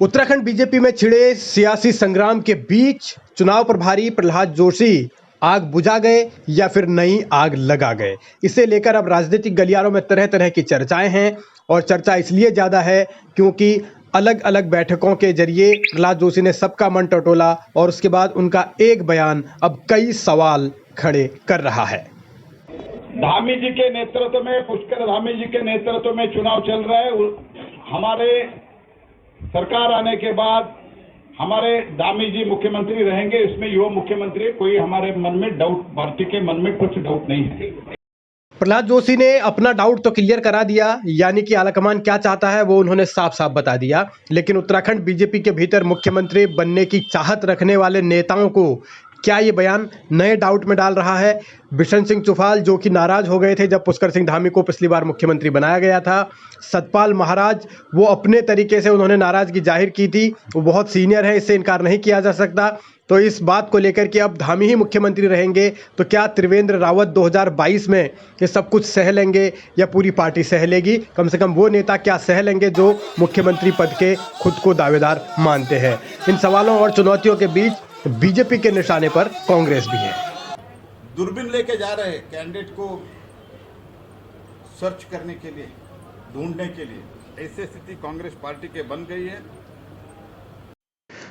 Uttarakhand BJP में छिड़े सियासी संग्राम के बीच चुनाव प्रभारी प्रहलाद जोशी आग बुझा गए या फिर नई आग लगा गए, इसे लेकर अब राजनीतिक गलियारों में तरह तरह की चर्चाएं हैं। और चर्चा इसलिए ज़्यादा है क्योंकि अलग अलग बैठकों के जरिए प्रहलाद जोशी ने सबका मन टटोला और उसके बाद उनका एक बयान अब कई सवाल खड़े कर रहा है। धामी जी के नेतृत्व में, पुष्कर धामी जी के नेतृत्व में चुनाव चल रहा है। हमारे सरकार आने के बाद हमारे धामी जी मुख्यमंत्री रहेंगे, इसमें युवा मुख्यमंत्री, कोई हमारे मन में डाउट, पार्टी के मन में कुछ डाउट नहीं है। प्रहलाद जोशी ने अपना डाउट तो क्लियर करा दिया, यानी कि आलाकमान क्या चाहता है वो उन्होंने साफ साफ बता दिया। लेकिन उत्तराखंड बीजेपी के भीतर मुख्यमंत्री बनने की चाहत रखने वाले नेताओं को क्या ये बयान नए डाउट में डाल रहा है? बिशन सिंह चुफाल जो कि नाराज हो गए थे जब पुष्कर सिंह धामी को पिछली बार मुख्यमंत्री बनाया गया था, सतपाल महाराज वो अपने तरीके से उन्होंने नाराजगी जाहिर की थी, वो बहुत सीनियर है, इससे इनकार नहीं किया जा सकता। तो इस बात को लेकर कि अब धामी ही मुख्यमंत्री रहेंगे तो क्या त्रिवेंद्र रावत 2022 में ये सब कुछ सह लेंगे या पूरी पार्टी सह लेगी? कम से कम वो नेता क्या सह लेंगे जो मुख्यमंत्री पद के खुद को दावेदार मानते हैं? इन सवालों और चुनौतियों के बीच बीजेपी के निशाने पर कांग्रेस भी है। दूरबीन लेके जा रहे हैं कैंडिडेट को सर्च करने के लिए, ढूंढने के लिए। ऐसी स्थिति कांग्रेस पार्टी के बन गई है।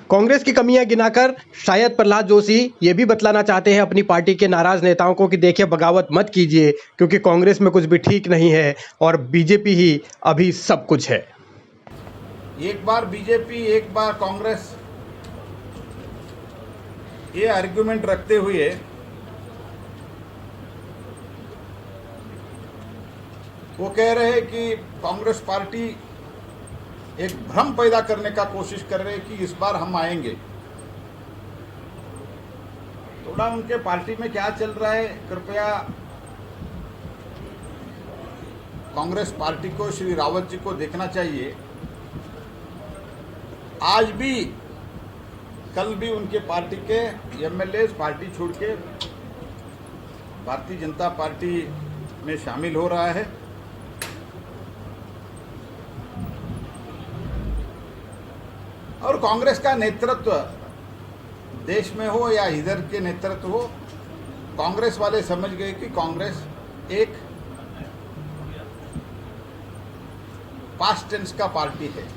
कांग्रेस की कमियां गिनाकर शायद प्रहलाद जोशी ये भी बतलाना चाहते हैं अपनी पार्टी के नाराज नेताओं को कि देखिए, बगावत मत कीजिए क्योंकि कांग्रेस में कुछ भी ठीक नहीं है और बीजेपी ही अभी सब कुछ है। एक बार बीजेपी, एक बार कांग्रेस, ये आर्गुमेंट रखते हुए वो कह रहे हैं कि कांग्रेस पार्टी एक भ्रम पैदा करने का कोशिश कर रहे हैं कि इस बार हम आएंगे। थोड़ा उनके पार्टी में क्या चल रहा है, कृपया कांग्रेस पार्टी को, श्री रावत जी को देखना चाहिए। आज भी, कल भी उनके पार्टी के एमएलए पार्टी छोड़ के भारतीय जनता पार्टी में शामिल हो रहा है। और कांग्रेस का नेतृत्व देश में हो या इधर के नेतृत्व हो, कांग्रेस वाले समझ गए कि कांग्रेस एक पास्ट टेंस का पार्टी है,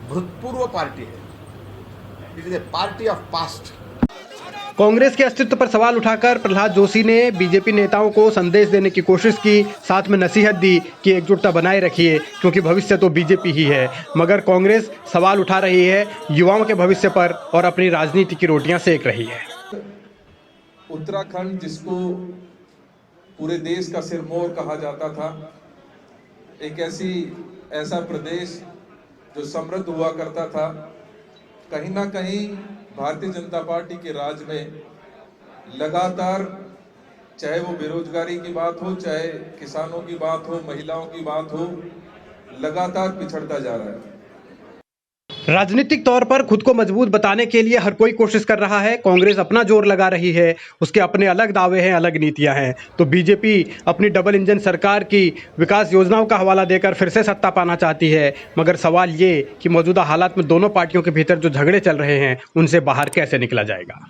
भूतपूर्व पार्टी है। It is a party of past. Congress के अस्तित्व पर सवाल उठाकर प्रहलाद जोशी ने बीजेपी नेताओं को संदेश देने की कोशिश की, साथ में नसीहत दी कि एकजुटता बनाए रखिए क्योंकि भविष्य तो बीजेपी ही है। मगर कांग्रेस सवाल उठा रही है युवाओं के भविष्य पर और अपनी राजनीति की रोटियां सेक रही है। उत्तराखंड, जिसको पूरे देश का सिरमौर कहा जाता था, एक ऐसा प्रदेश जो समृद्ध हुआ करता था, कहीं ना कहीं भारतीय जनता पार्टी के राज में लगातार, चाहे वो बेरोजगारी की बात हो, चाहे किसानों की बात हो, महिलाओं की बात हो, लगातार पिछड़ता जा रहा है। राजनीतिक तौर पर खुद को मजबूत बताने के लिए हर कोई कोशिश कर रहा है। कांग्रेस अपना जोर लगा रही है, उसके अपने अलग दावे हैं, अलग नीतियां हैं। तो बीजेपी अपनी डबल इंजन सरकार की विकास योजनाओं का हवाला देकर फिर से सत्ता पाना चाहती है। मगर सवाल ये कि मौजूदा हालात में दोनों पार्टियों के भीतर जो झगड़े चल रहे हैं उनसे बाहर कैसे निकला जाएगा।